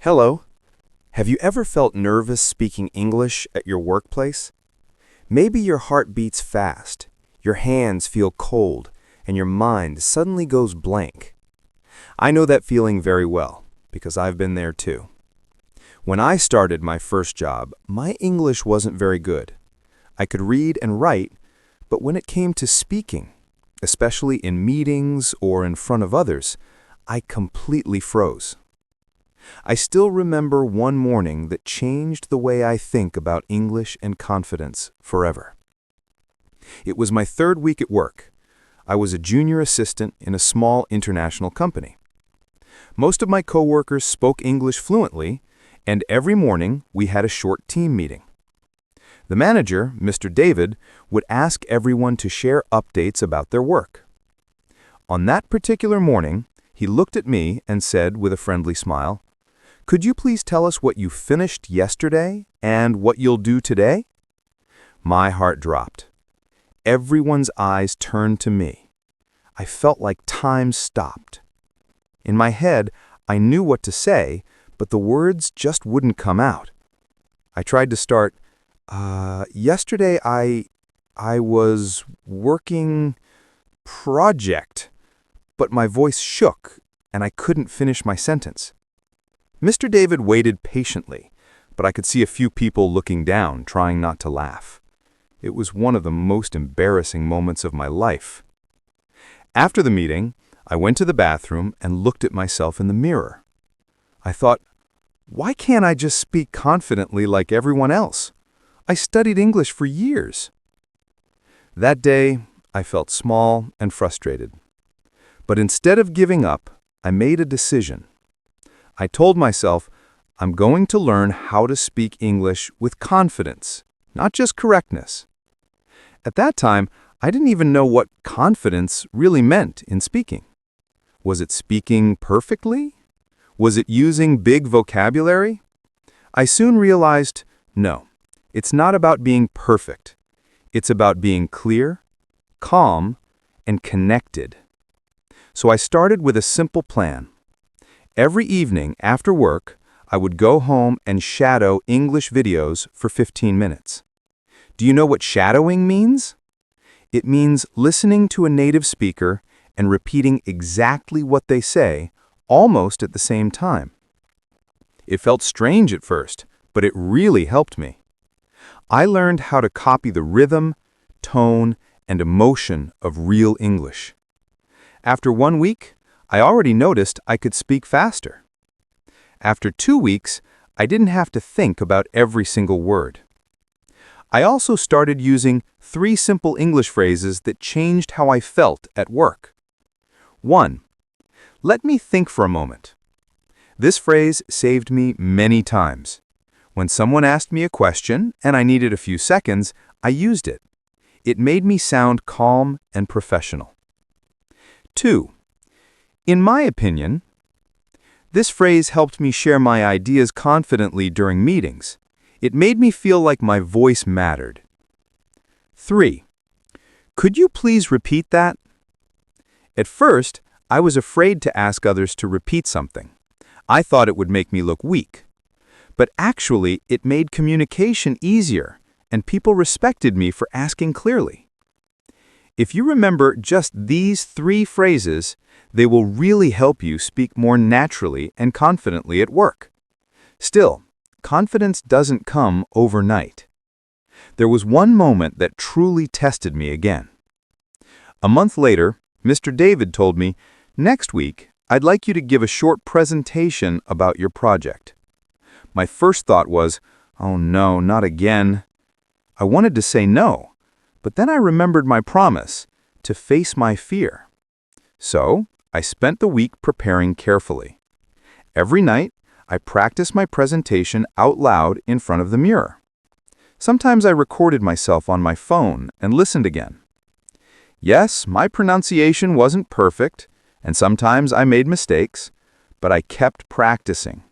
Hello. Have you ever felt nervous speaking English at your workplace? Maybe your heart beats fast, your hands feel cold, and your mind suddenly goes blank. I know that feeling very well, because I've been there too. When I started my first job, my English wasn't very good. I could read and write, but when it came to speaking, especially in meetings or in front of others, I completely froze. I still remember one morning that changed the way I think about English and confidence forever. It was my third week at work. I was a junior assistant in a small international company. Most of my coworkers spoke English fluently, and every morning we had a short team meeting. The manager, Mr. David, would ask everyone to share updates about their work. On that particular morning, he looked at me and said with a friendly smile, "Could you please tell us what you finished yesterday and what you'll do today?" My heart dropped. Everyone's eyes turned to me. I felt like time stopped. In my head, I knew what to say, but the words just wouldn't come out. I tried to start, yesterday I was working project, but my voice shook and I couldn't finish my sentence. Mr. David waited patiently, but I could see a few people looking down, trying not to laugh. It was one of the most embarrassing moments of my life. After the meeting, I went to the bathroom and looked at myself in the mirror. I thought, why can't I just speak confidently like everyone else? I studied English for years. That day, I felt small and frustrated. But instead of giving up, I made a decision. I told myself, I'm going to learn how to speak English with confidence, not just correctness. At that time, I didn't even know what confidence really meant in speaking. Was it speaking perfectly? Was it using big vocabulary? I soon realized, no, it's not about being perfect. It's about being clear, calm, and connected. So I started with a simple plan. Every evening after work, I would go home and shadow English videos for 15 minutes. Do you know what shadowing means? It means listening to a native speaker and repeating exactly what they say, almost at the same time. It felt strange at first, but it really helped me. I learned how to copy the rhythm, tone, and emotion of real English. After 1 week, I already noticed I could speak faster. After 2 weeks, I didn't have to think about every single word. I also started using 3 simple English phrases that changed how I felt at work. 1. Let me think for a moment. This phrase saved me many times. When someone asked me a question and I needed a few seconds, I used it. It made me sound calm and professional. 2. In my opinion, this phrase helped me share my ideas confidently during meetings. It made me feel like my voice mattered. 3. Could you please repeat that? At first, I was afraid to ask others to repeat something. I thought it would make me look weak. But actually, it made communication easier, and people respected me for asking clearly. If you remember just these 3 phrases, they will really help you speak more naturally and confidently at work. Still, confidence doesn't come overnight. There was one moment that truly tested me again. A month later, Mr. David told me, "Next week, I'd like you to give a short presentation about your project." My first thought was, oh no, not again. I wanted to say no, but then I remembered my promise to face my fear. So, I spent the week preparing carefully. Every night, I practiced my presentation out loud in front of the mirror. Sometimes I recorded myself on my phone and listened again. Yes, my pronunciation wasn't perfect, and sometimes I made mistakes, but I kept practicing.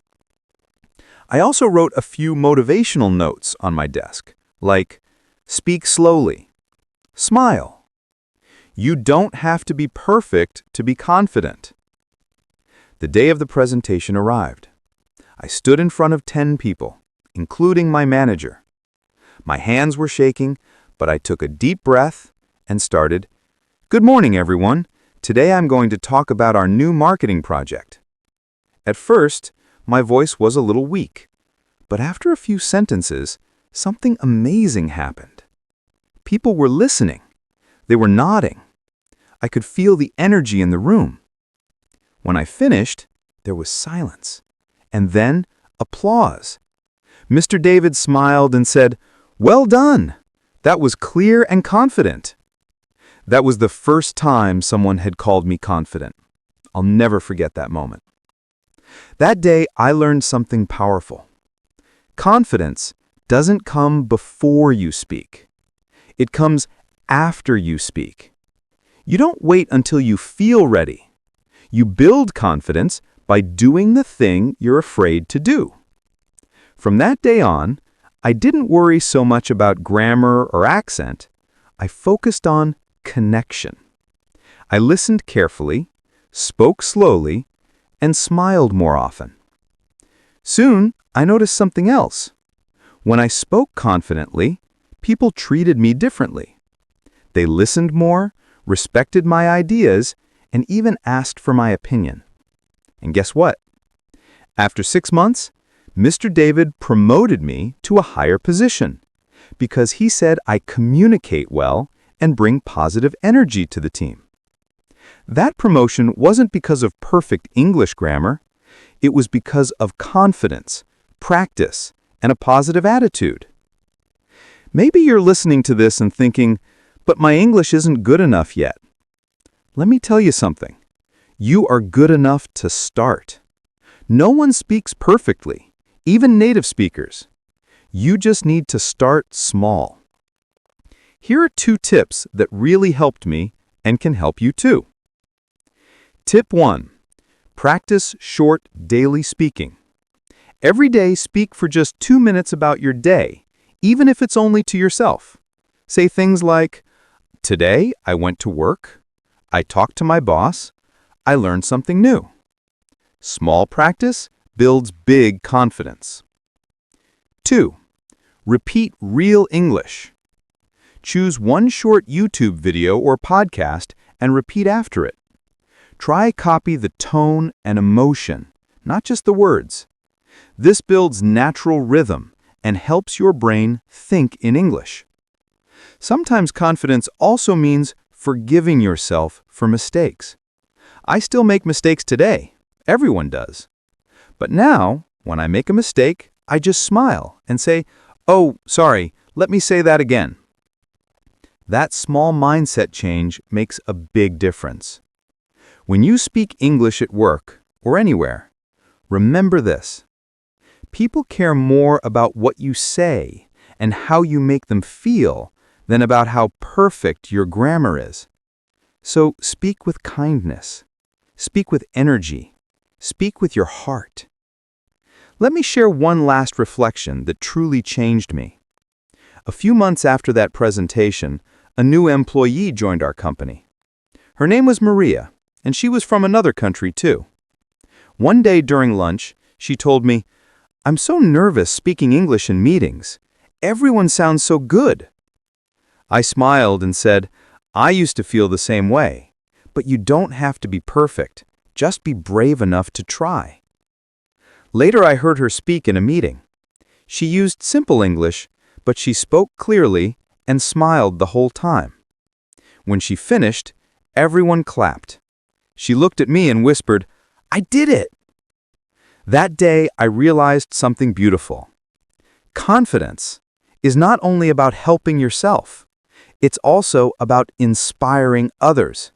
I also wrote a few motivational notes on my desk, like, speak slowly, smile. You don't have to be perfect to be confident. The day of the presentation arrived. I stood in front of 10 people, including my manager. My hands were shaking, but I took a deep breath and started, "Good morning, everyone. Today I'm going to talk about our new marketing project." At first, my voice was a little weak, but after a few sentences, something amazing happened. People were listening. They were nodding. I could feel the energy in the room. When I finished, there was silence, and then applause. Mr. David smiled and said, "Well done. That was clear and confident." That was the first time someone had called me confident. I'll never forget that moment. That day, I learned something powerful. Confidence doesn't come before you speak. It comes after you speak. You don't wait until you feel ready. You build confidence by doing the thing you're afraid to do. From that day on, I didn't worry so much about grammar or accent. I focused on connection. I listened carefully, spoke slowly, and smiled more often. Soon, I noticed something else. When I spoke confidently, people treated me differently. They listened more, respected my ideas, and even asked for my opinion. And guess what? After 6 months, Mr. David promoted me to a higher position because he said I communicate well and bring positive energy to the team. That promotion wasn't because of perfect English grammar. It was because of confidence, practice, and a positive attitude. Maybe you're listening to this and thinking, "But my English isn't good enough yet." Let me tell you something. You are good enough to start. No one speaks perfectly, even native speakers. You just need to start small. Here are 2 tips that really helped me and can help you too. Tip 1. Practice short daily speaking. Every day, speak for just 2 minutes about your day, even if it's only to yourself. Say things like, "Today, I went to work. I talked to my boss. I learned something new." Small practice builds big confidence. 2. Repeat real English. Choose one short YouTube video or podcast and repeat after it. Try copy the tone and emotion, not just the words. This builds natural rhythm and helps your brain think in English. Sometimes confidence also means forgiving yourself for mistakes. I still make mistakes today. Everyone does. But now, when I make a mistake, I just smile and say, "Oh, sorry, let me say that again." That small mindset change makes a big difference. When you speak English at work or anywhere, remember this. People care more about what you say and how you make them feel than about how perfect your grammar is. So speak with kindness. Speak with energy. Speak with your heart. Let me share one last reflection that truly changed me. A few months after that presentation, a new employee joined our company. Her name was Maria, and she was from another country too. One day during lunch, she told me, "I'm so nervous speaking English in meetings. Everyone sounds so good." I smiled and said, "I used to feel the same way, but you don't have to be perfect. Just be brave enough to try." Later, I heard her speak in a meeting. She used simple English, but she spoke clearly and smiled the whole time. When she finished, everyone clapped. She looked at me and whispered, "I did it!" That day, I realized something beautiful. Confidence is not only about helping yourself, it's also about inspiring others.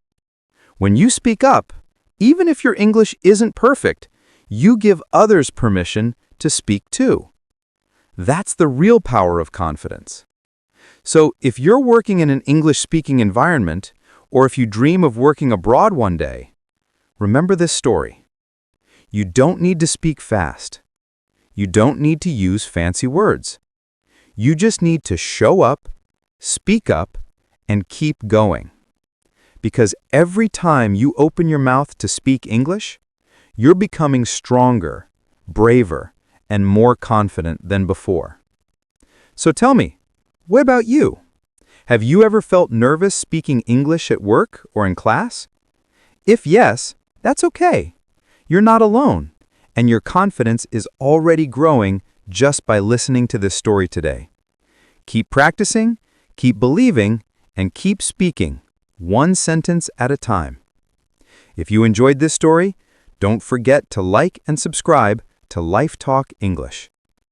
When you speak up, even if your English isn't perfect, you give others permission to speak too. That's the real power of confidence. So if you're working in an English-speaking environment, or if you dream of working abroad one day, remember this story. You don't need to speak fast. You don't need to use fancy words. You just need to show up, speak up, and keep going. Because every time you open your mouth to speak English, you're becoming stronger, braver, and more confident than before. So tell me, what about you? Have you ever felt nervous speaking English at work or in class? If yes, that's okay. You're not alone, and your confidence is already growing just by listening to this story today. Keep practicing, keep believing, and keep speaking, one sentence at a time. If you enjoyed this story, don't forget to like and subscribe to LifeTalk English.